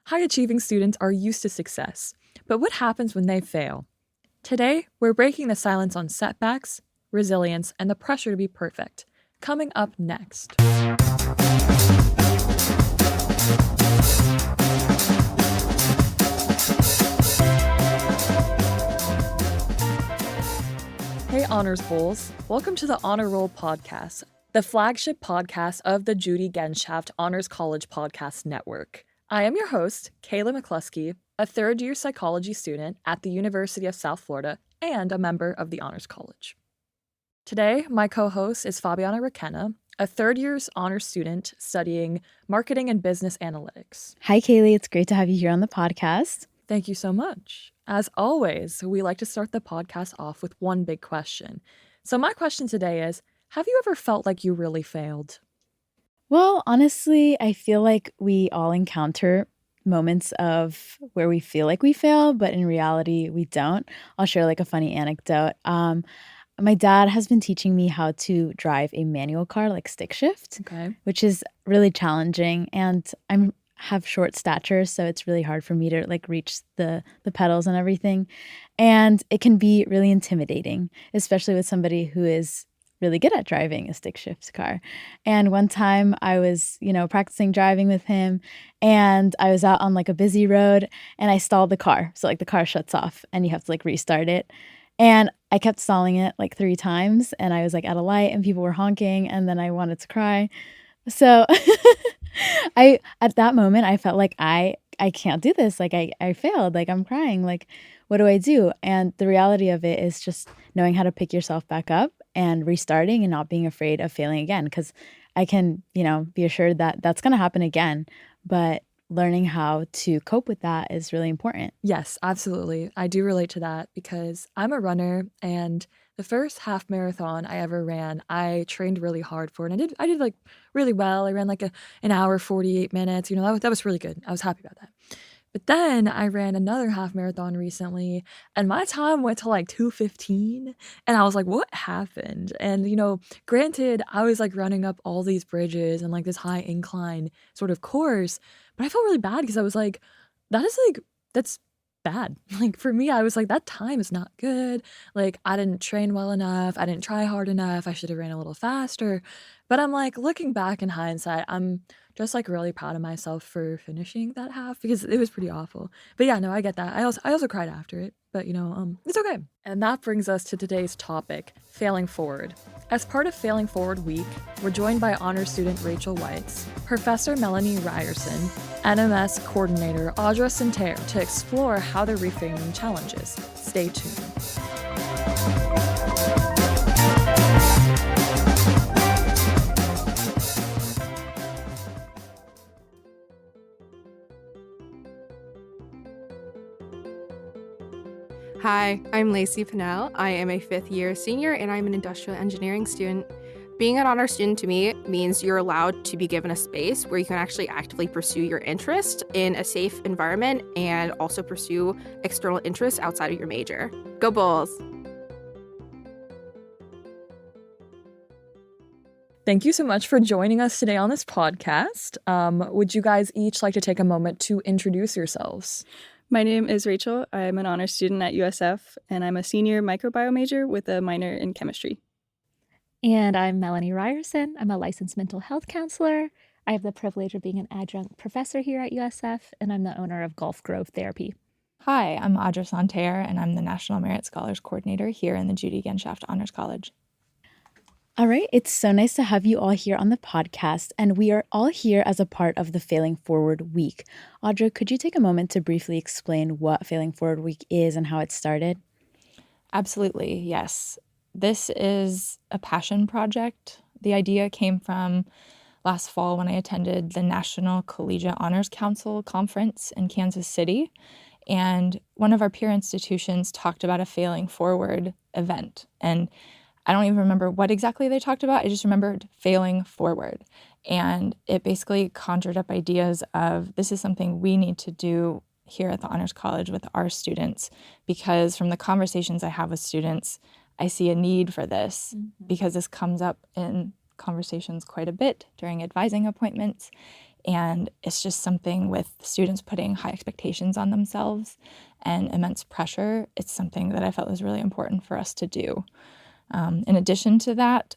High-achieving students are used to success, but what happens when they fail? Today, we're breaking the silence on setbacks, resilience, and the pressure to be perfect. Coming up next. Hey Honors Bowls, welcome to the Honor Roll Podcast, the flagship podcast of the Judy Genshaft Honors College Podcast Network. I am your host, Cayley McCloskey, a third-year psychology student at the University of South Florida and a member of the Honors College. Today, my co-host is Fabiana Requena, a third-year honors student studying marketing and business analytics. Hi, Cayley. It's great to have you here on the podcast. Thank you so much. As always, we like to start the podcast off with one big question. So my question today is, have you ever felt like you really failed? Well, honestly, I feel like we all encounter moments of where we feel like we fail, but in reality, we don't. I'll share like a funny anecdote. My dad has been teaching me how to drive a manual car, like stick shift, which is really challenging. And I have short stature, so it's really hard for me to like reach the pedals and everything. And it can be really intimidating, especially with somebody who is really good at driving a stick shift car. And one time I was, practicing driving with him, and I was out on like a busy road and I stalled the car. So like the car shuts off and you have to like restart it. And I kept stalling it like 3 times, and I was like at a light and people were honking, and then I wanted to cry. So at that moment I felt like I can't do this. Like I failed, like I'm crying, like what do I do? And the reality of it is just knowing how to pick yourself back up and restarting and not being afraid of failing again. Because I can, be assured that that's going to happen again. But learning how to cope with that is really important. Yes, absolutely. I do relate to that because I'm a runner, and the first half marathon I ever ran, I trained really hard for it. And I did like really well. I ran like an hour, 48 minutes. That was really good. I was happy about that. But then I ran another half marathon recently, and my time went to like 2:15, and I was like, what happened? And, granted, I was like running up all these bridges and like this high incline sort of course, but I felt really bad because I was like, that's bad. Like for me, I was like, that time is not good. Like I didn't train well enough. I didn't try hard enough. I should have ran a little faster. But I'm like, looking back in hindsight, I'm just like really proud of myself for finishing that half because it was pretty awful. But yeah, no, I get that. I also cried after it, but it's okay. And that brings us to today's topic, failing forward. As part of Failing Forward Week, we're joined by honor student Rachel Weitz, Professor Melanie Ryerson, NMS coordinator Audra Santerre to explore how they're reframing challenges. Stay tuned. Hi, I'm Lacey Pinnell. I am a 5th-year senior, and I'm an industrial engineering student. Being an honor student to me means you're allowed to be given a space where you can actually actively pursue your interest in a safe environment and also pursue external interests outside of your major. Go Bulls! Thank you so much for joining us today on this podcast. Would you guys each like to take a moment to introduce yourselves? My name is Rachel. I'm an honors student at USF, and I'm a senior microbiome major with a minor in chemistry. And I'm Melanie Ryerson. I'm a licensed mental health counselor. I have the privilege of being an adjunct professor here at USF, and I'm the owner of Gulf Grove Therapy. Hi, I'm Audra Santerre, and I'm the National Merit Scholars Coordinator here in the Judy Genshaft Honors College. All right, it's so nice to have you all here on the podcast, and we are all here as a part of the Failing Forward Week. Audra, could you take a moment to briefly explain what Failing Forward Week is and how it started? Absolutely, yes. This is a passion project. The idea came from last fall when I attended the National Collegiate Honors Council conference in Kansas City, and one of our peer institutions talked about a Failing Forward event, and I don't even remember what exactly they talked about. I just remembered failing forward. And it basically conjured up ideas of this is something we need to do here at the Honors College with our students, because from the conversations I have with students, I see a need for this because this comes up in conversations quite a bit during advising appointments. And it's just something with students putting high expectations on themselves and immense pressure. It's something that I felt was really important for us to do. In addition to that,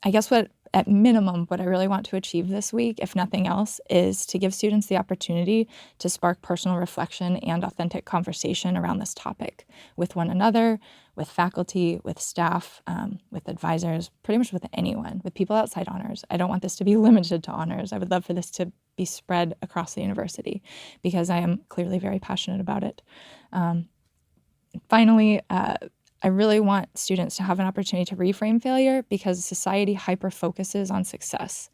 I guess at minimum, what I really want to achieve this week, if nothing else, is to give students the opportunity to spark personal reflection and authentic conversation around this topic with one another, with faculty, with staff, with advisors, pretty much with anyone, with people outside honors. I don't want this to be limited to honors. I would love for this to be spread across the university because I am clearly very passionate about it. Finally, I really want students to have an opportunity to reframe failure because society hyper-focuses on success.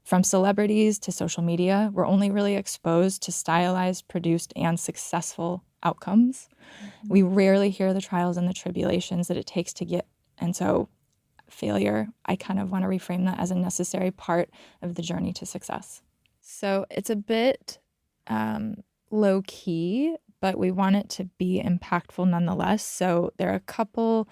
From celebrities to social media, we're only really exposed to stylized, produced, and successful outcomes. We rarely hear the trials and the tribulations that it takes to get, and so failure, I kind of want to reframe that as a necessary part of the journey to success. So it's a bit low-key, but we want it to be impactful nonetheless. So there are a couple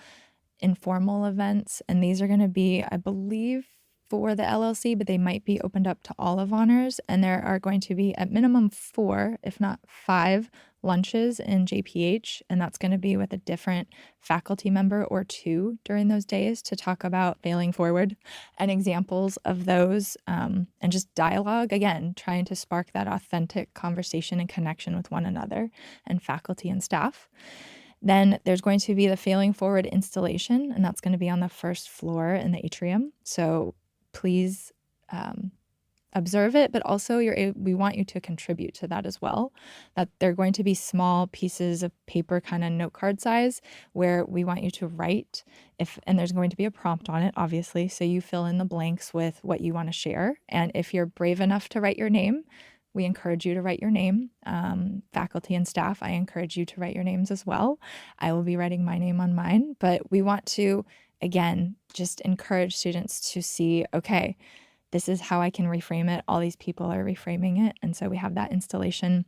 informal events, and these are going to be, I believe, for the LLC, but they might be opened up to all of honors. And there are going to be at minimum 4, if not 5, lunches in JPH, and that's going to be with a different faculty member or 2 during those days to talk about failing forward and examples of those, and just dialogue, again, trying to spark that authentic conversation and connection with one another and faculty and staff. Then there's going to be the Failing Forward installation, and that's going to be on the first floor in the atrium. So please observe it, but also we want you to contribute to that as well. That they're going to be small pieces of paper, kind of note card size, where we want you to write, and there's going to be a prompt on it, obviously, so you fill in the blanks with what you want to share. And if you're brave enough to write your name, we encourage you to write your name. Faculty and staff, I encourage you to write your names as well. I will be writing my name on mine, but we want to, again, just encourage students to see, okay, this is how I can reframe it. All these people are reframing it. And so we have that installation.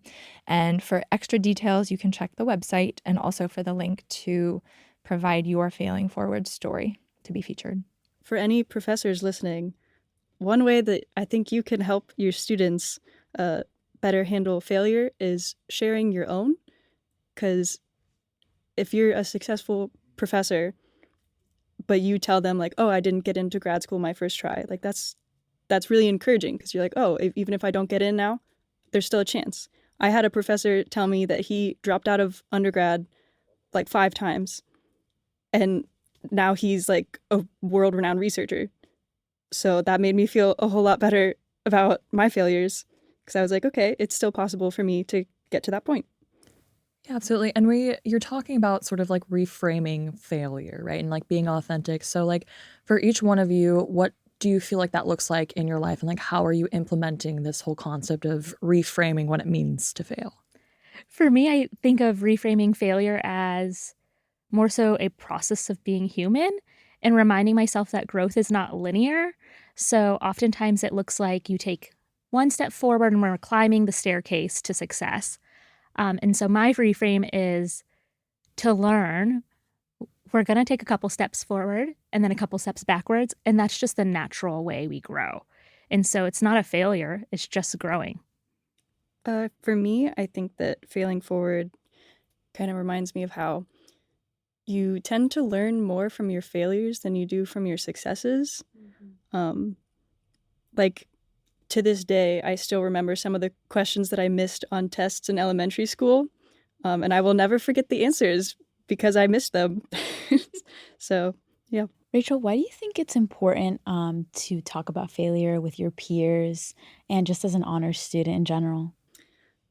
And for extra details, you can check the website and also for the link to provide your Failing Forward story to be featured. For any professors listening, one way that I think you can help your students better handle failure is sharing your own. Because if you're a successful professor, but you tell them like, oh, I didn't get into grad school my first try, like that's really encouraging because you're like, oh, even if I don't get in now, there's still a chance. I had a professor tell me that he dropped out of undergrad like 5 times, and now he's like a world-renowned researcher. So that made me feel a whole lot better about my failures because I was like, okay, it's still possible for me to get to that point. Yeah, absolutely. And you're talking about sort of like reframing failure, right? And like being authentic. So like for each one of you, what do you feel like that looks like in your life? And like, how are you implementing this whole concept of reframing what it means to fail? For me, I think of reframing failure as more so a process of being human and reminding myself that growth is not linear. So oftentimes it looks like you take one step forward and we're climbing the staircase to success. And so my reframe is to learn. We're going to take a couple steps forward and then a couple steps backwards. And that's just the natural way we grow. And so it's not a failure. It's just growing. For me, I think that failing forward kind of reminds me of how you tend to learn more from your failures than you do from your successes. Mm-hmm. Like to this day, I still remember some of the questions that I missed on tests in elementary school. And I will never forget the answers because I missed them. So, yeah. Rachel, why do you think it's important to talk about failure with your peers and just as an honors student in general?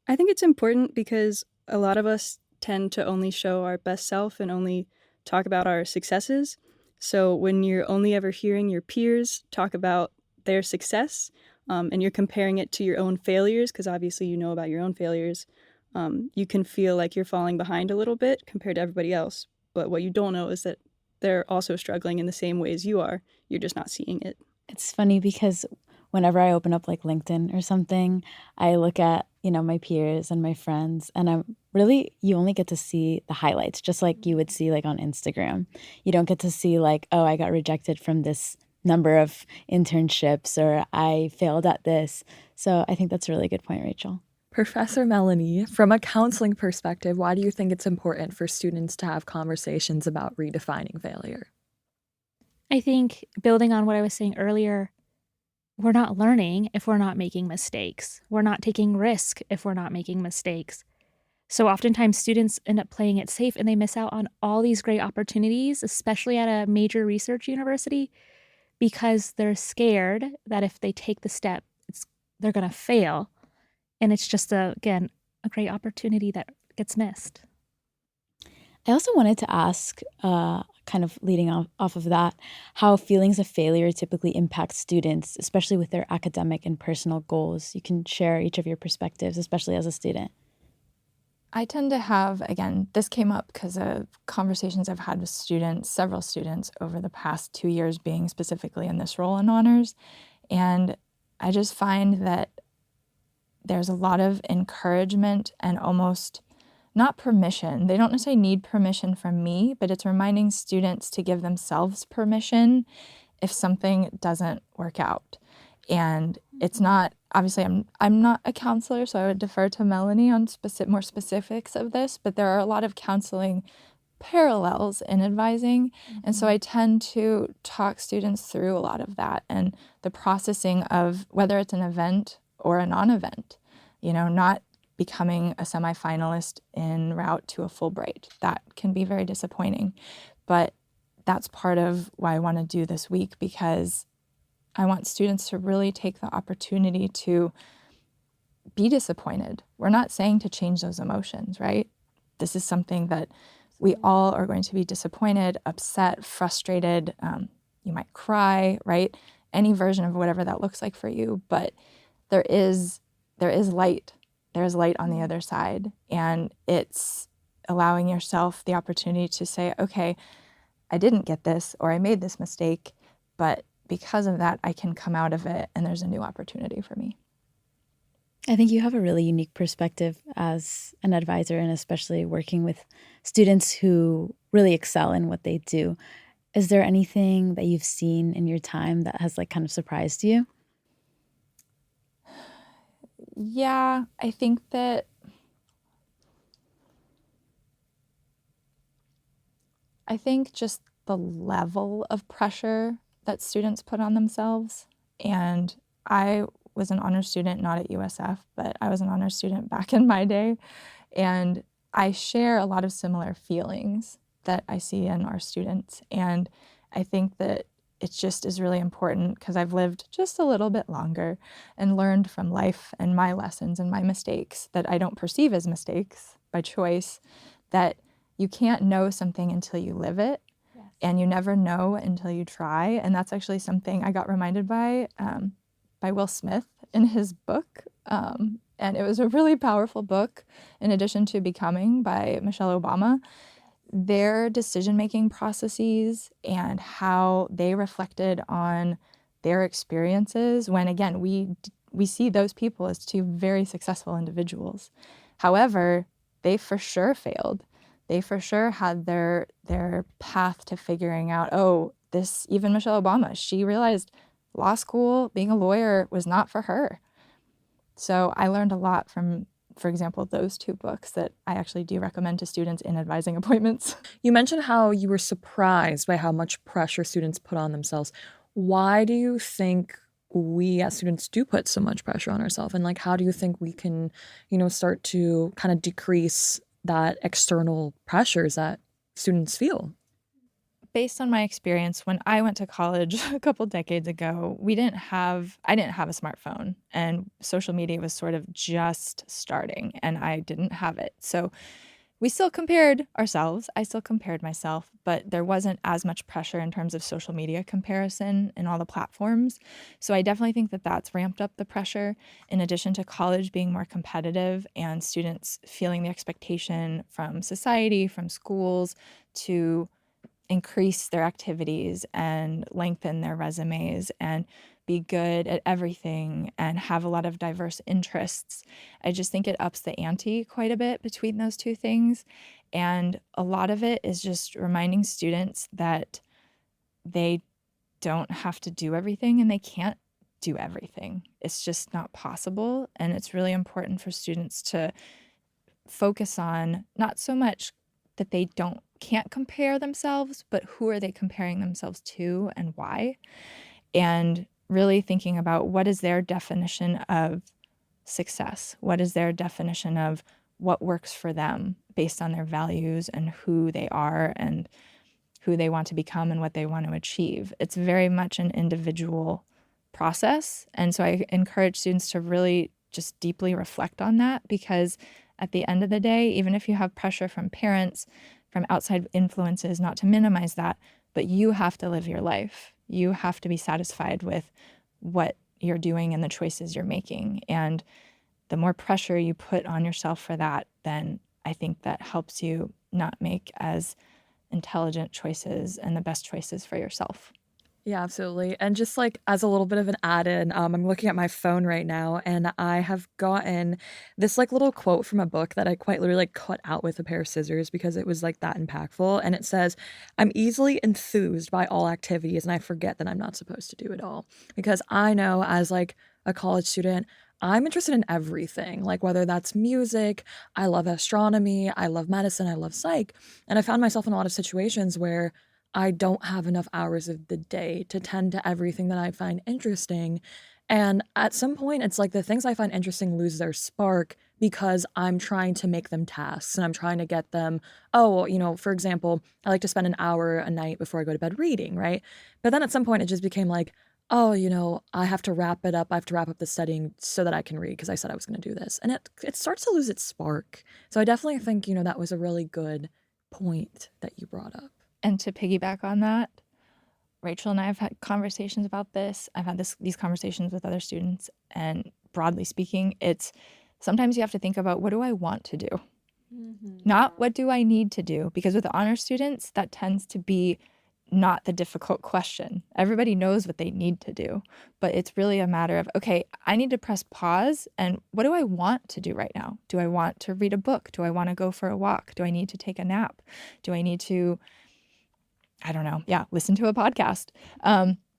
I think it's important because a lot of us tend to only show our best self and only talk about our successes. So when you're only ever hearing your peers talk about their success and you're comparing it to your own failures, because obviously you know about your own failures, you can feel like you're falling behind a little bit compared to everybody else. But what you don't know is that they're also struggling in the same ways you are. You're just not seeing it. It's funny because whenever I open up like LinkedIn or something, I look at, my peers and my friends, and you only get to see the highlights, just like you would see like on Instagram. You don't get to see like, oh, I got rejected from this number of internships or I failed at this. So I think that's a really good point, Rachel. Professor Melanie, from a counseling perspective, why do you think it's important for students to have conversations about redefining failure? I think building on what I was saying earlier, we're not learning if we're not making mistakes. We're not taking risk if we're not making mistakes. So oftentimes students end up playing it safe and they miss out on all these great opportunities, especially at a major research university, because they're scared that if they take the step, they're going to fail. And it's just, again, a great opportunity that gets missed. I also wanted to ask, kind of leading off of that, how feelings of failure typically impact students, especially with their academic and personal goals. You can share each of your perspectives, especially as a student. I tend to have, again, this came up because of conversations I've had with students, several students over the past 2 years being specifically in this role in honors. And I just find that there's a lot of encouragement and almost not permission. They don't necessarily need permission from me, but it's reminding students to give themselves permission if something doesn't work out. And it's not, obviously, I'm not a counselor, so I would defer to Melanie on more specifics of this, but there are a lot of counseling parallels in advising. And so I tend to talk students through a lot of that and the processing of whether it's an event or a non-event, not becoming a semifinalist en route to a Fulbright. That can be very disappointing. But that's part of why I want to do this week, because I want students to really take the opportunity to be disappointed. We're not saying to change those emotions, right? This is something that we all are going to be disappointed, upset, frustrated. You might cry, right? Any version of whatever that looks like for you. But there is light. There's light on the other side. And it's allowing yourself the opportunity to say, okay, I didn't get this, or I made this mistake, but because of that, I can come out of it and there's a new opportunity for me. I think you have a really unique perspective as an advisor, and especially working with students who really excel in what they do. Is there anything that you've seen in your time that has kind of surprised you? Yeah, I think just the level of pressure that students put on themselves. And I was an honor student, not at USF, but I was an honor student back in my day. And I share a lot of similar feelings that I see in our students. And I think that it just is really important because I've lived just a little bit longer and learned from life and my lessons and my mistakes that I don't perceive as mistakes by choice, that you can't know something until you live it. Yes. And you never know until you try. And that's actually something I got reminded by Will Smith in his book. And it was a really powerful book, in addition to Becoming by Michelle Obama. Their decision-making processes and how they reflected on their experiences when, again, we see those people as two very successful individuals. However, they for sure failed. They for sure had their path to figuring out, even Michelle Obama, she realized law school, being a lawyer, was not for her. So I learned a lot from, for example, those two books that I actually do recommend to students in advising appointments. You mentioned how you were surprised by how much pressure students put on themselves. Why do you think we as students do put so much pressure on ourselves? And how do you think we can, start to kind of decrease that external pressures that students feel? Based on my experience, when I went to college a couple decades ago, I didn't have a smartphone, and social media was sort of just starting, and I didn't have it. So we still compared ourselves. I still compared myself, but there wasn't as much pressure in terms of social media comparison in all the platforms. So I definitely think that that's ramped up the pressure, in addition to college being more competitive and students feeling the expectation from society, from schools, to increase their activities and lengthen their resumes and be good at everything and have a lot of diverse interests. I just think it ups the ante quite a bit between those two things. And a lot of it is just reminding students that they don't have to do everything and they can't do everything. It's just not possible. And it's really important for students to focus on not so much that they can't compare themselves, but who are they comparing themselves to and why? And really thinking about what is their definition of success? What is their definition of what works for them based on their values and who they are and who they want to become and what they want to achieve? It's very much an individual process. And so I encourage students to really just deeply reflect on that, because at the end of the day, even if you have pressure from parents, from outside influences, not to minimize that, but you have to live your life. You have to be satisfied with what you're doing and the choices you're making. And the more pressure you put on yourself for that, then I think that helps you not make as intelligent choices and the best choices for yourself. Yeah, absolutely. And just like as a little bit of an add-in, I'm looking at my phone right now and I have gotten this like little quote from a book that I quite literally like cut out with a pair of scissors because it was like that impactful. And it says, "I'm easily enthused by all activities and I forget that I'm not supposed to do it all." Because I know as like a college student, I'm interested in everything, like whether that's music, I love astronomy, I love medicine, I love psych. And I found myself in a lot of situations where I don't have enough hours of the day to tend to everything that I find interesting. And at some point, it's like the things I find interesting lose their spark because I'm trying to make them tasks and I'm trying to get them, oh, for example, I like to spend an hour a night before I go to bed reading, right? But then at some point, it just became like, oh, I have to wrap it up. I have to wrap up the studying so that I can read because I said I was going to do this. And it starts to lose its spark. So I definitely think, that was a really good point that you brought up. And to piggyback on that, Rachel and I have had conversations about this. I've had these conversations with other students. And broadly speaking, it's sometimes you have to think about, what do I want to do? Not what do I need to do? Because with the honor students, that tends to be not the difficult question. Everybody knows what they need to do. But it's really a matter of, okay, I need to press pause. And what do I want to do right now? Do I want to read a book? Do I want to go for a walk? Do I need to take a nap? Do I need to, I don't know, listen to a podcast,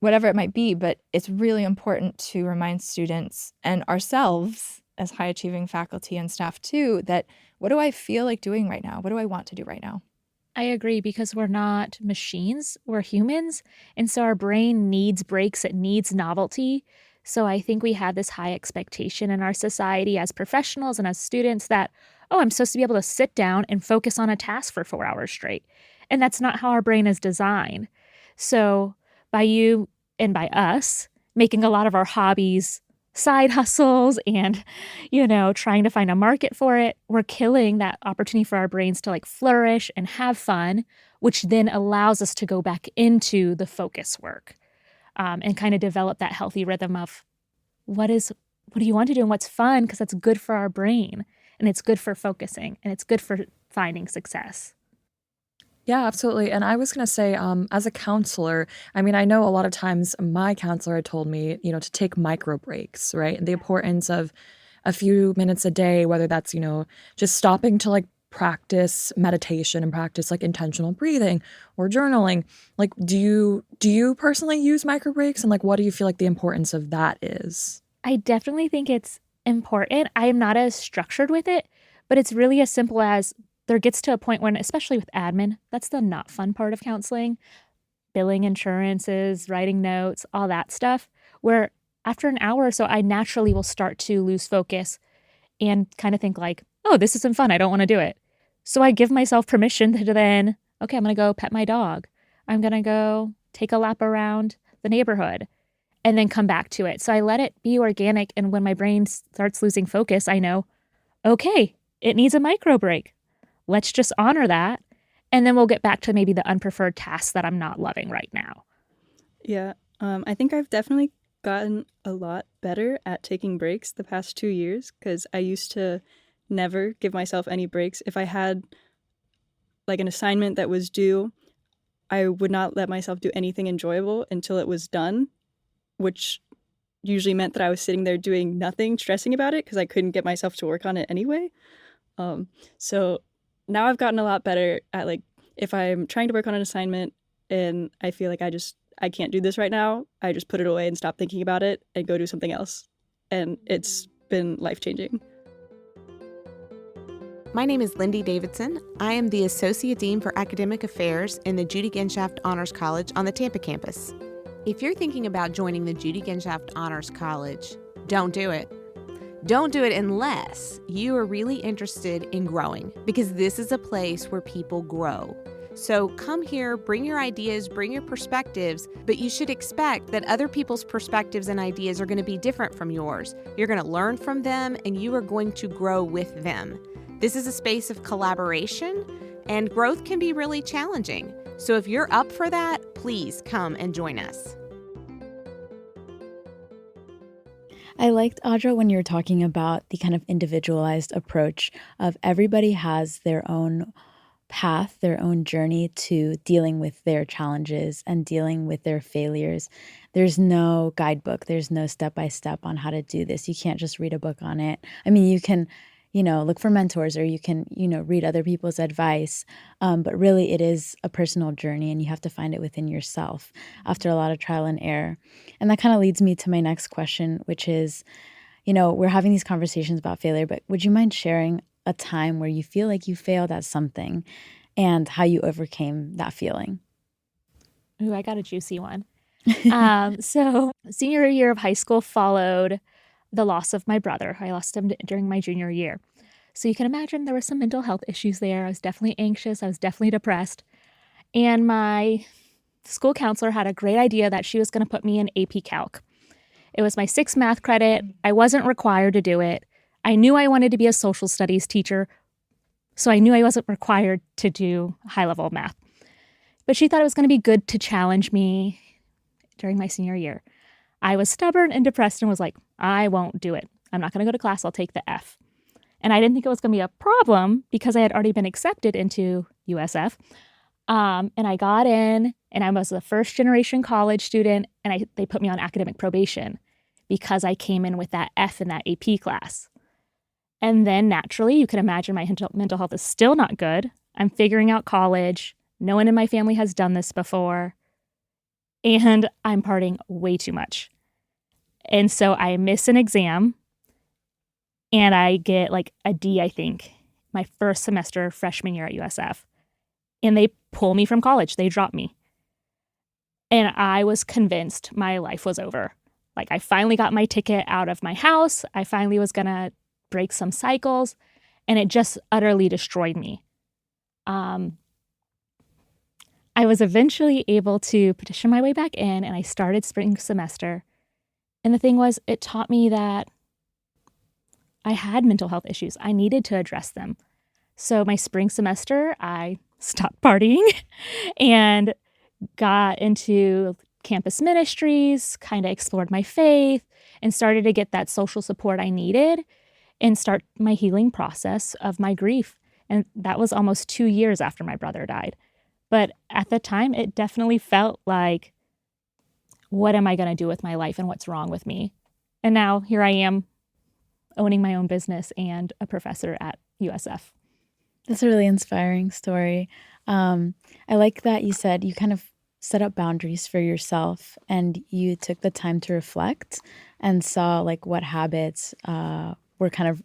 whatever it might be. But it's really important to remind students and ourselves as high achieving faculty and staff too, that what do I feel like doing right now? What do I want to do right now? I agree, because we're not machines, we're humans. And so our brain needs breaks, it needs novelty. So I think we have this high expectation in our society as professionals and as students that, oh, I'm supposed to be able to sit down and focus on a task for 4 hours straight. And that's not how our brain is designed. So by you and by us making a lot of our hobbies side hustles and, trying to find a market for it, we're killing that opportunity for our brains to like flourish and have fun, which then allows us to go back into the focus work and kind of develop that healthy rhythm of what do you want to do and what's fun, because that's good for our brain and it's good for focusing and it's good for finding success. Yeah, absolutely. And I was going to say, as a counselor, I mean, I know a lot of times my counselor had told me, to take micro breaks, right? And the importance of a few minutes a day, whether that's, just stopping to like practice meditation and practice like intentional breathing or journaling. Like, do you personally use micro breaks, and like, what do you feel like the importance of that is? I definitely think it's important. I am not as structured with it, but it's really as simple as there gets to a point when, especially with admin, that's the not fun part of counseling, billing insurances, writing notes, all that stuff, where after an hour or so, I naturally will start to lose focus and kind of think like, oh, this isn't fun. I don't want to do it. So I give myself permission to then, okay, I'm going to go pet my dog. I'm going to go take a lap around the neighborhood and then come back to it. So I let it be organic. And when my brain starts losing focus, I know, okay, it needs a micro break. Let's just honor that. And then we'll get back to maybe the unpreferred tasks that I'm not loving right now. Yeah, I think I've definitely gotten a lot better at taking breaks the past 2 years, because I used to never give myself any breaks. If I had like an assignment that was due, I would not let myself do anything enjoyable until it was done, which usually meant that I was sitting there doing nothing, stressing about it because I couldn't get myself to work on it anyway. So now I've gotten a lot better at like, if I'm trying to work on an assignment and I feel like I I can't do this right now, I just put it away and stop thinking about it and go do something else. And it's been life-changing. My name is Lindy Davidson. I am the Associate Dean for Academic Affairs in the Judy Genshaft Honors College on the Tampa campus. If you're thinking about joining the Judy Genshaft Honors College, don't do it. Don't do it unless you are really interested in growing, because this is a place where people grow. So come here, bring your ideas, bring your perspectives, but you should expect that other people's perspectives and ideas are going to be different from yours. You're going to learn from them, and you are going to grow with them. This is a space of collaboration, and growth can be really challenging. So if you're up for that, please come and join us. I liked, Audra, when you were talking about the kind of individualized approach of everybody has their own path, their own journey to dealing with their challenges and dealing with their failures. There's no guidebook. There's no step-by-step on how to do this. You can't just read a book on it. I mean, you can, look for mentors, or you can, read other people's advice. But really it is a personal journey, and you have to find it within yourself after a lot of trial and error. And that kind of leads me to my next question, which is, we're having these conversations about failure, but would you mind sharing a time where you feel like you failed at something and how you overcame that feeling? Ooh, I got a juicy one. So senior year of high school followed the loss of my brother. I lost him during my junior year. So you can imagine there were some mental health issues there. I was definitely anxious. I was definitely depressed. And my school counselor had a great idea that she was going to put me in AP Calc. It was my 6th math credit. I wasn't required to do it. I knew I wanted to be a social studies teacher, so I knew I wasn't required to do high-level math. But she thought it was going to be good to challenge me during my senior year. I was stubborn and depressed and was like, I won't do it. I'm not going to go to class. I'll take the F. And I didn't think it was going to be a problem because I had already been accepted into USF. And I got in, and I was a first-generation college student, and they put me on academic probation because I came in with that F in that AP class. And then naturally, you can imagine my mental health is still not good. I'm figuring out college. No one in my family has done this before. And I'm partying way too much. And so I miss an exam, and I get like a D, I think, my first semester freshman year at USF. And they pull me from college. They drop me. And I was convinced my life was over. Like, I finally got my ticket out of my house. I finally was going to break some cycles, and it just utterly destroyed me. I was eventually able to petition my way back in, and I started spring semester. And the thing was, it taught me that I had mental health issues. I needed to address them. So my spring semester, I stopped partying and got into campus ministries, kind of explored my faith, and started to get that social support I needed and start my healing process of my grief. And that was almost 2 years after my brother died. But at the time, it definitely felt like, what am I going to do with my life and what's wrong with me? And now here I am owning my own business and a professor at USF. That's a really inspiring story. I like that you said you kind of set up boundaries for yourself, and you took the time to reflect and saw like what habits were kind of,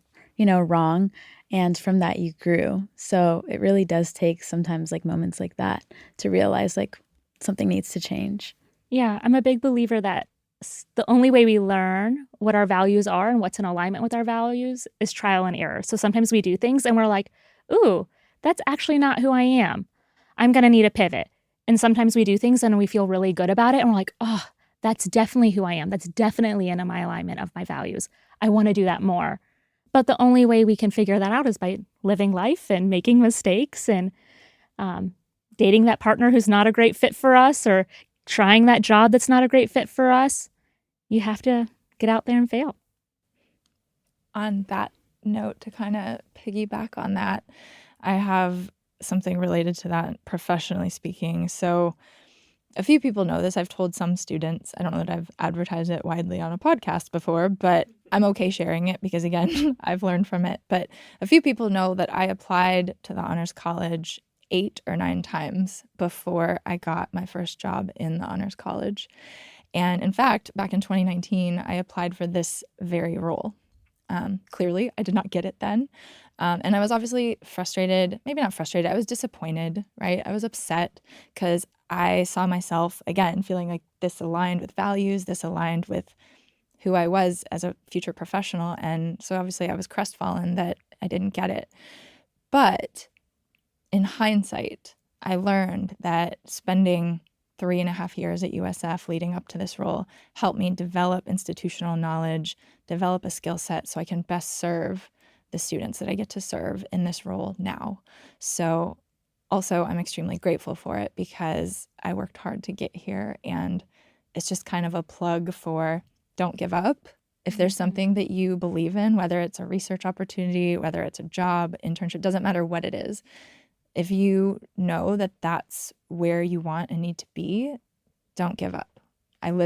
wrong. And from that you grew. So it really does take sometimes like moments like that to realize like something needs to change. Yeah, I'm a big believer that the only way we learn what our values are and what's in alignment with our values is trial and error. So sometimes we do things and we're like, ooh, that's actually not who I am. I'm going to need a pivot. And sometimes we do things and we feel really good about it. And we're like, oh, that's definitely who I am. That's definitely in my alignment of my values. I want to do that more. But the only way we can figure that out is by living life and making mistakes and dating that partner who's not a great fit for us, or trying that job that's not a great fit for us. You have to get out there and fail. On that note, to kind of piggyback on that, I have something related to that professionally speaking. So a few people know this. I've told some students. I don't know that I've advertised it widely on a podcast before, but I'm okay sharing it because, again, I've learned from it. But a few people know that I applied to the Honors College 8 or 9 times before I got my first job in the Honors College. And in fact, back in 2019, I applied for this very role. Clearly, I did not get it then. And I was obviously frustrated, maybe not frustrated, I was disappointed, right? I was upset because I saw myself, again, feeling like this aligned with values, this aligned with who I was as a future professional. And so obviously I was crestfallen that I didn't get it. But in hindsight, I learned that spending 3.5 years at USF leading up to this role helped me develop institutional knowledge, develop a skill set so I can best serve the students that I get to serve in this role now. So also, I'm extremely grateful for it because I worked hard to get here, and it's just kind of a plug for don't give up. If there's something that you believe in, whether it's a research opportunity, whether it's a job, internship, doesn't matter what it is. If you know that that's where you want and need to be, don't give up. I'm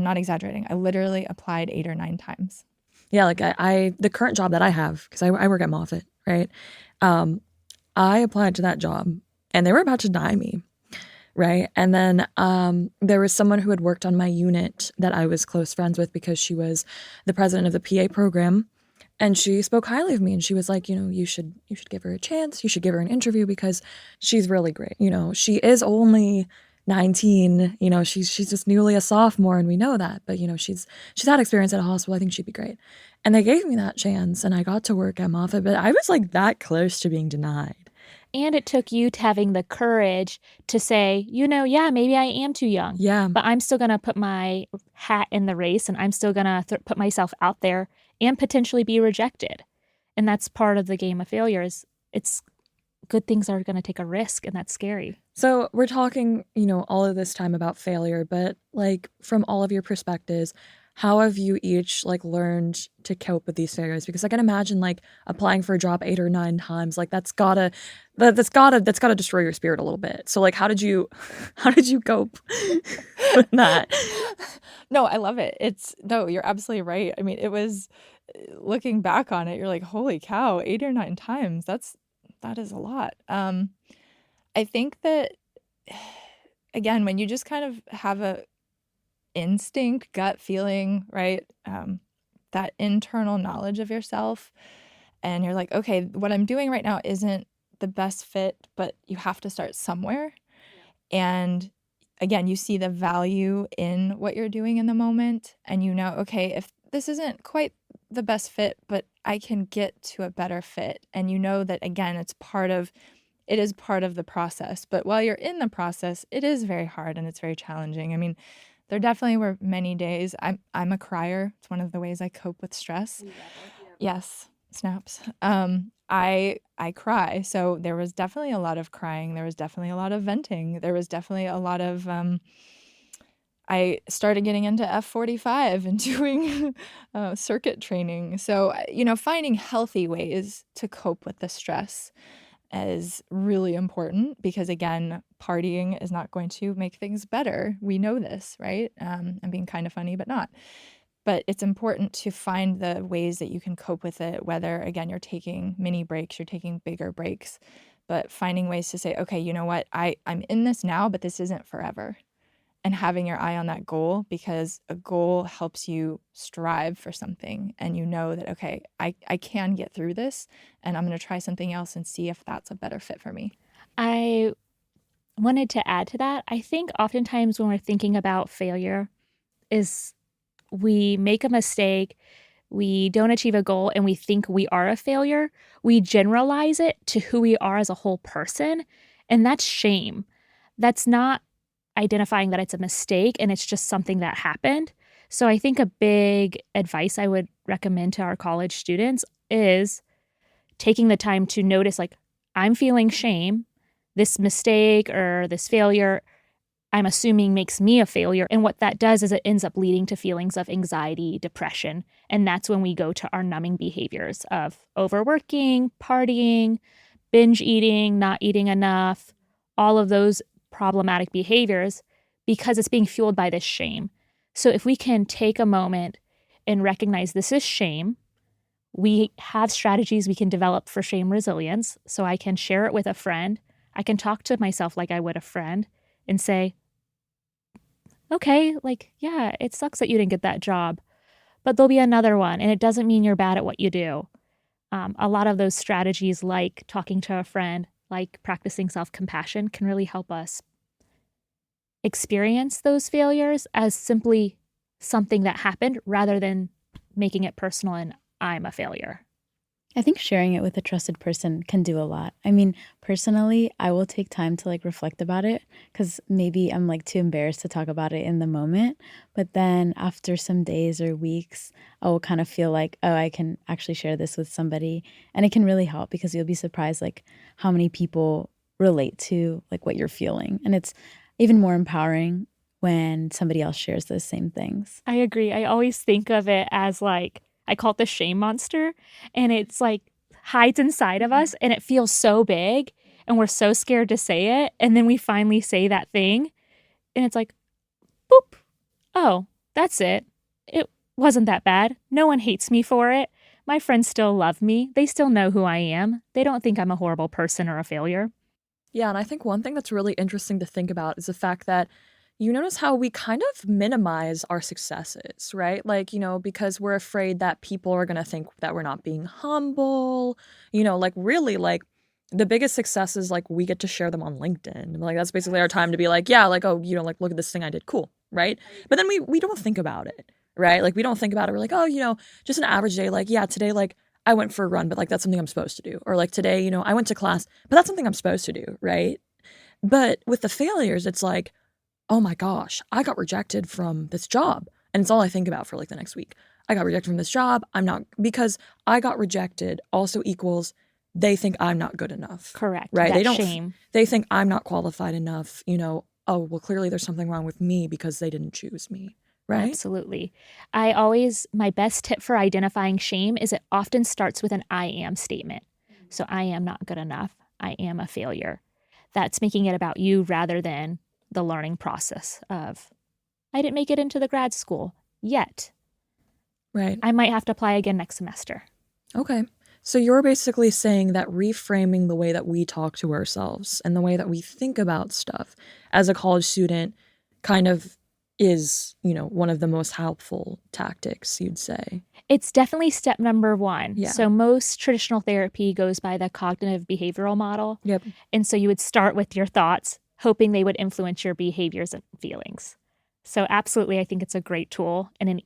not exaggerating. I literally applied 8 or 9 times. Yeah, like I the current job that I have, because I work at Moffitt, right? I applied to that job and they were about to deny me, right? And then there was someone who had worked on my unit that I was close friends with because she was the president of the PA program. And she spoke highly of me, and she was like, you should give her a chance. You should give her an interview because she's really great. She is only 19. She's just newly a sophomore, and we know that. But she's had experience at a hospital. I think she'd be great. And they gave me that chance, and I got to work at Moffitt. But I was like that close to being denied. And it took you to having the courage to say, yeah, maybe I am too young. Yeah. But I'm still going to put my hat in the race, and I'm still going to put myself out there and potentially be rejected. And that's part of the game of failure is it's good things are going to take a risk, and that's scary. So we're talking, all of this time about failure, but like from all of your perspectives, how have you each learned to cope with these failures? Because I can imagine applying for a job 8 or 9 times, that's gotta destroy your spirit a little bit. So how did you cope with that? No, I love it. No, you're absolutely right. I mean, it was looking back on it, you're like, holy cow, 8 or 9 times. That is a lot. I think that again, when you just kind of have a instinct, gut feeling, right? That internal knowledge of yourself. And you're like, okay, what I'm doing right now isn't the best fit, but you have to start somewhere. And again, you see the value in what you're doing in the moment. And okay, if this isn't quite the best fit, but I can get to a better fit. And that, again, it is part of the process. But while you're in the process, it is very hard and it's very challenging. I mean, there definitely were many days. I'm a crier. It's one of the ways I cope with stress. Yes, snaps. I cry. So there was definitely a lot of crying. There was definitely a lot of venting. There was definitely a lot of I started getting into F45 and doing circuit training. So, finding healthy ways to cope with the stress is really important because, again, partying is not going to make things better. We know this, right? I'm being kind of funny, but not. But it's important to find the ways that you can cope with it, whether, again, you're taking mini breaks, you're taking bigger breaks, but finding ways to say, okay, you know what? I'm in this now, but this isn't forever. And having your eye on that goal, because a goal helps you strive for something and that, okay, I can get through this and I'm going to try something else and see if that's a better fit for me. I wanted to add to that. I think oftentimes when we're thinking about failure is we make a mistake, we don't achieve a goal, and we think we are a failure. We generalize it to who we are as a whole person, and that's shame. That's not identifying that it's a mistake and it's just something that happened. So I think a big advice I would recommend to our college students is taking the time to notice, I'm feeling shame. This mistake or this failure, I'm assuming makes me a failure. And what that does is it ends up leading to feelings of anxiety, depression. And that's when we go to our numbing behaviors of overworking, partying, binge eating, not eating enough, all of those problematic behaviors because it's being fueled by this shame. So if we can take a moment and recognize this is shame, we have strategies we can develop for shame resilience. So I can share it with a friend. I can talk to myself like I would a friend and say, okay, like, yeah, it sucks that you didn't get that job, but there'll be another one. And it doesn't mean you're bad at what you do. A lot of those strategies, like talking to a friend, like practicing self-compassion, can really help us experience those failures as simply something that happened rather than making it personal and I'm a failure. I think sharing it with a trusted person can do a lot. I mean, personally, I will take time to like reflect about it because maybe I'm like too embarrassed to talk about it in the moment. But then after some days or weeks, I will kind of feel like, oh, I can actually share this with somebody. And it can really help because you'll be surprised like how many people relate to like what you're feeling. And it's even more empowering when somebody else shares those same things. I agree. I always think of it as like, I call it the shame monster, and it's like hides inside of us and it feels so big and we're so scared to say it. And then we finally say that thing and it's like, boop. Oh, that's it. It wasn't that bad. No one hates me for it. My friends still love me. They still know who I am. They don't think I'm a horrible person or a failure. Yeah, and I think one thing that's really interesting to think about is the fact that you notice how we kind of minimize our successes, right? Like, because we're afraid that people are going to think that we're not being humble, like really like the biggest success is like we get to share them on LinkedIn. Like that's basically our time to be like, yeah, like, oh, like look at this thing I did. Cool. Right. But then we don't think about it. Right. Like we don't think about it. We're like, oh, just an average day. Like, yeah, today, like I went for a run, but like that's something I'm supposed to do. Or like today, I went to class, but that's something I'm supposed to do. Right. But with the failures, it's like, oh my gosh, I got rejected from this job. And it's all I think about for like the next week. I got rejected from this job. Because I got rejected also equals they think I'm not good enough. Correct. Right. That shame. They think I'm not qualified enough. Oh, well, clearly there's something wrong with me because they didn't choose me. Right. Absolutely. My best tip for identifying shame is it often starts with an I am statement. So I am not good enough. I am a failure. That's making it about you rather than the learning process of, I didn't make it into the grad school yet. Right. I might have to apply again next semester. Okay. So you're basically saying that reframing the way that we talk to ourselves and the way that we think about stuff as a college student kind of is, one of the most helpful tactics, you'd say. It's definitely step number one. Yeah. So most traditional therapy goes by the cognitive behavioral model. Yep. And so you would start with your thoughts, hoping they would influence your behaviors and feelings. So absolutely, I think it's a great tool and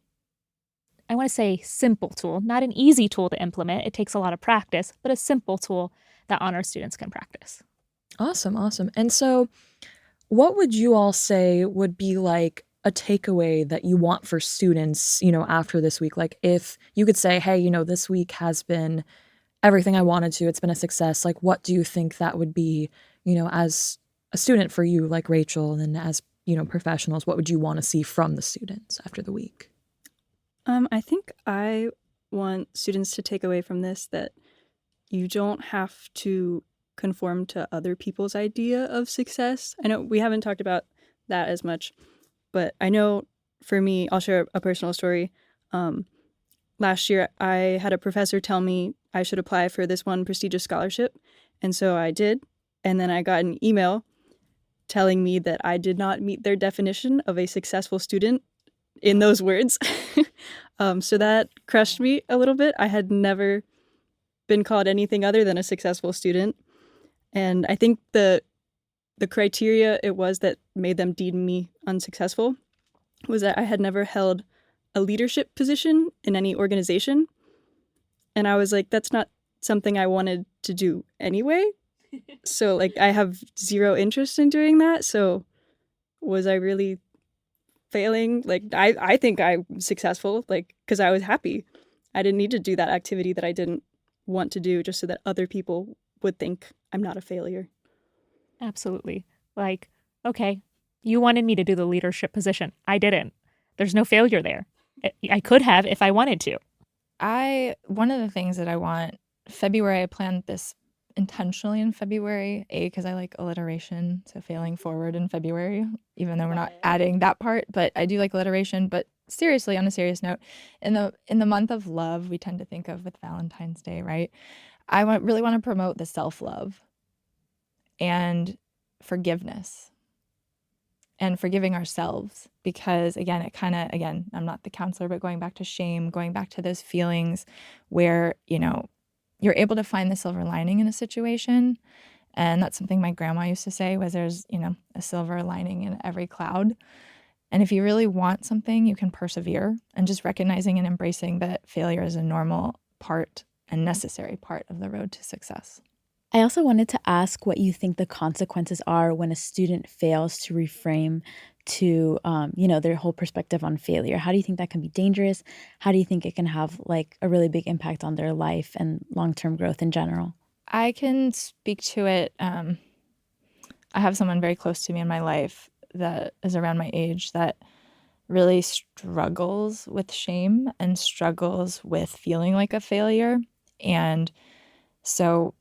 I want to say simple tool, not an easy tool to implement. It takes a lot of practice, but a simple tool that honor students can practice. Awesome. And so what would you all say would be like a takeaway that you want for students, after this week? Like if you could say, hey, this week has been everything I wanted to, it's been a success. Like what do you think that would be, as a student for you, like Rachel, and then as, professionals, what would you want to see from the students after the week? I think I want students to take away from this that you don't have to conform to other people's idea of success. I know we haven't talked about that as much, but I know for me, I'll share a personal story. Last year, I had a professor tell me I should apply for this one prestigious scholarship. And so I did. And then I got an email telling me that I did not meet their definition of a successful student in those words. So that crushed me a little bit. I had never been called anything other than a successful student. And I think the criteria it was that made them deem me unsuccessful was that I had never held a leadership position in any organization. And I was like, that's not something I wanted to do anyway. So like I have zero interest in doing that. So was I really failing? Like I think I'm successful, like because I was happy. I didn't need to do that activity that I didn't want to do just so that other people would think I'm not a failure. Absolutely. Like, okay, you wanted me to do the leadership position. I didn't. There's no failure there. I could have if I wanted to. One of the things that I want, February, I planned this intentionally in February, because I like alliteration, so failing forward in February, even though we're not adding that part, but I do like alliteration. But seriously, on a serious note, in the month of love, we tend to think of with Valentine's Day, right? I really want to promote the self-love. and forgiveness and forgiving ourselves. Because again, I'm not the counselor, but going back to shame, going back to those feelings where, you're able to find the silver lining in a situation. And that's something my grandma used to say, was there's, a silver lining in every cloud. And if you really want something, you can persevere, and just recognizing and embracing that failure is a normal part and necessary part of the road to success. I also wanted to ask what you think the consequences are when a student fails to reframe to, their whole perspective on failure. How do you think that can be dangerous? How do you think it can have like a really big impact on their life and long-term growth in general? I can speak to it. I have someone very close to me in my life that is around my age that really struggles with shame and struggles with feeling like a failure. And so,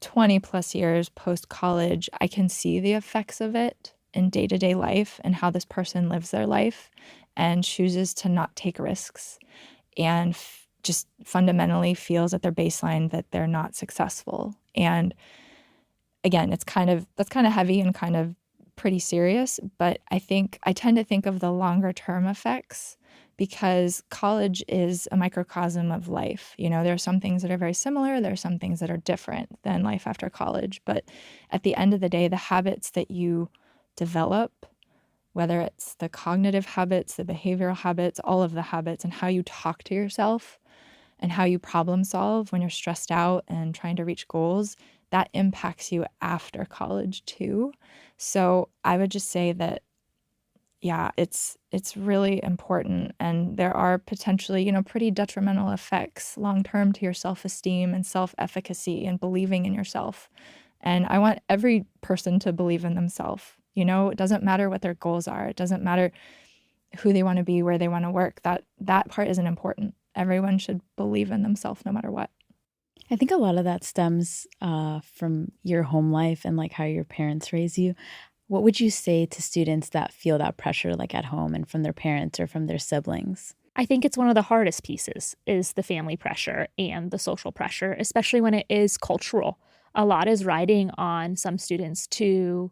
20 plus years post-college, I can see the effects of it in day-to-day life and how this person lives their life and chooses to not take risks and just fundamentally feels at their baseline that they're not successful. And again, that's kind of heavy and kind of pretty serious, but I tend to think of the longer term effects, because college is a microcosm of life. There are some things that are very similar. There are some things that are different than life after college. But at the end of the day, the habits that you develop, whether it's the cognitive habits, the behavioral habits, all of the habits, and how you talk to yourself and how you problem solve when you're stressed out and trying to reach goals, that impacts you after college too. So I would just say that, yeah, it's really important. And there are potentially, pretty detrimental effects long-term to your self-esteem and self-efficacy and believing in yourself. And I want every person to believe in themselves. It doesn't matter what their goals are. It doesn't matter who they want to be, where they want to work. That part isn't important. Everyone should believe in themselves no matter what. I think a lot of that stems from your home life and like how your parents raise you. What would you say to students that feel that pressure like at home and from their parents or from their siblings? I think it's one of the hardest pieces is the family pressure and the social pressure, especially when it is cultural. A lot is riding on some students to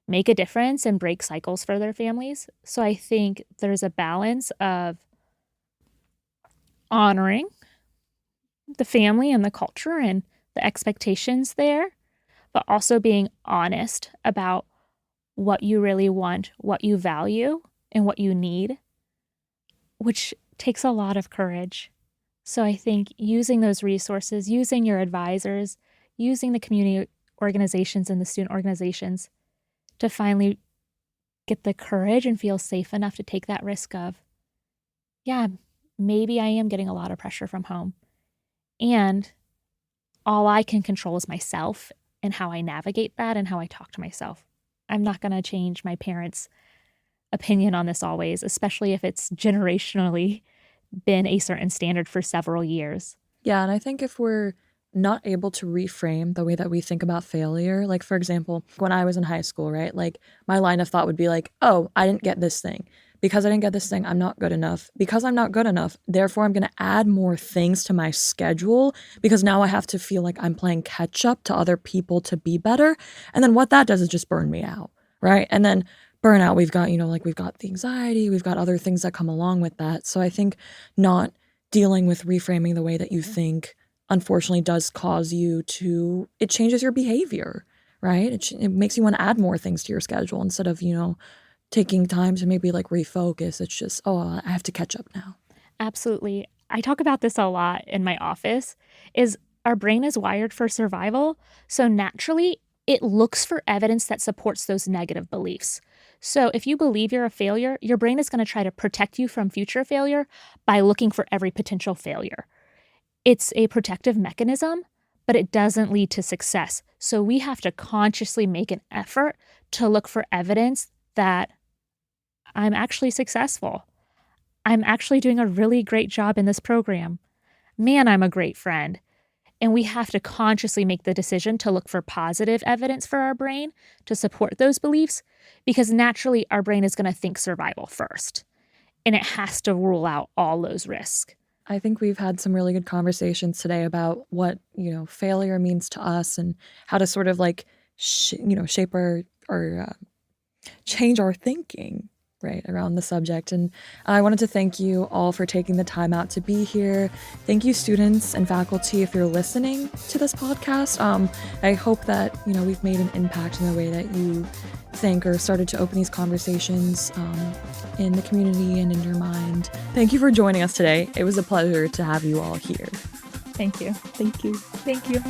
make a difference and break cycles for their families. So I think there's a balance of honoring the family and the culture and the expectations there, but also being honest about what you really want, what you value, and what you need, which takes a lot of courage. So I think using those resources, using your advisors, using the community organizations and the student organizations to finally get the courage and feel safe enough to take that risk of, yeah, maybe I am getting a lot of pressure from home. And all I can control is myself and how I navigate that and how I talk to myself. I'm not going to change my parents' opinion on this always, especially if it's generationally been a certain standard for several years. Yeah, and I think if we're not able to reframe the way that we think about failure, like for example, when I was in high school, right? Like my line of thought would be like, oh, I didn't get this thing. Because I didn't get this thing, I'm not good enough. Because I'm not good enough, therefore I'm going to add more things to my schedule because now I have to feel like I'm playing catch up to other people to be better. And then what that does is just burn me out, right? And then burnout, we've got, we've got the anxiety, we've got other things that come along with that. So I think not dealing with reframing the way that you think, unfortunately, does cause you to, it changes your behavior, right? It makes you want to add more things to your schedule instead of, taking time to maybe like refocus. It's just, I have to catch up now. Absolutely. I talk about this a lot in my office, is our brain is wired for survival. So naturally, it looks for evidence that supports those negative beliefs. So if you believe you're a failure, your brain is going to try to protect you from future failure by looking for every potential failure. It's a protective mechanism, but it doesn't lead to success. So we have to consciously make an effort to look for evidence that I'm actually successful. I'm actually doing a really great job in this program. Man, I'm a great friend. And we have to consciously make the decision to look for positive evidence for our brain to support those beliefs, because naturally our brain is going to think survival first. And it has to rule out all those risks. I think we've had some really good conversations today about what, failure means to us and how to sort of like, shape our change our thinking, right, around the subject. And I wanted to thank you all for taking the time out to be here. Thank you, students and faculty, if you're listening to this podcast. I hope that, we've made an impact in the way that you think or started to open these conversations in the community and in your mind. Thank you for joining us today. It was a pleasure to have you all here. Thank you. Thank you. Thank you.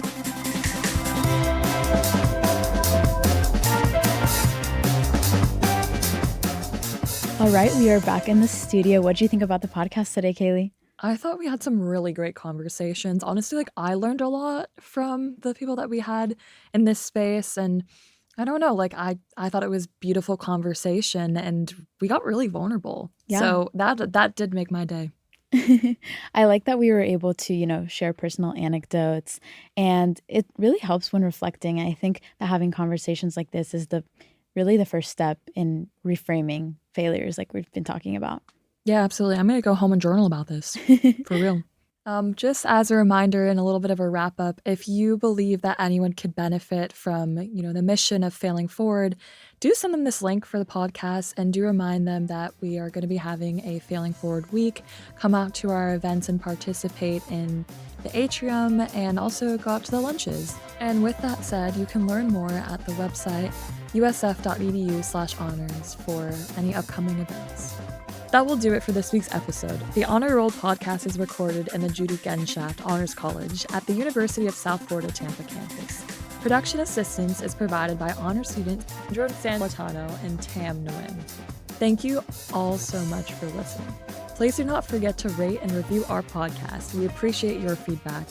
All right, we are back in the studio. What do you think about the podcast today, Cayley? I thought we had some really great conversations. Honestly, like I learned a lot from the people that we had in this space, and I don't know, like I thought it was beautiful conversation and we got really vulnerable. Yeah. So that did make my day. I like that we were able to, share personal anecdotes, and it really helps when reflecting. I think that having conversations like this is really the first step in reframing failures like we've been talking about. Yeah, absolutely. I'm going to go home and journal about this, for real. Just as a reminder and a little bit of a wrap up, if you believe that anyone could benefit from, the mission of Failing Forward, do send them this link for the podcast and do remind them that we are going to be having a Failing Forward week. Come out to our events and participate in the atrium and also go out to the lunches. And with that said, you can learn more at the website usf.edu/honors for any upcoming events. That will do it for this week's episode. The Honor Roll podcast is recorded in the Judy Genshaft Honors College at the University of South Florida Tampa campus. Production assistance is provided by honor student Audra Santerre and Nguyen. Thank you all so much for listening. Please do not forget to rate and review our podcast. We appreciate your feedback.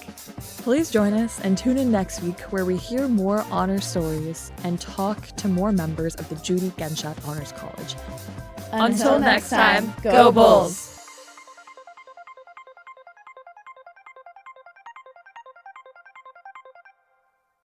Please join us and tune in next week where we hear more honor stories and talk to more members of the Judy Genshaft Honors College. Until next time, go Bulls!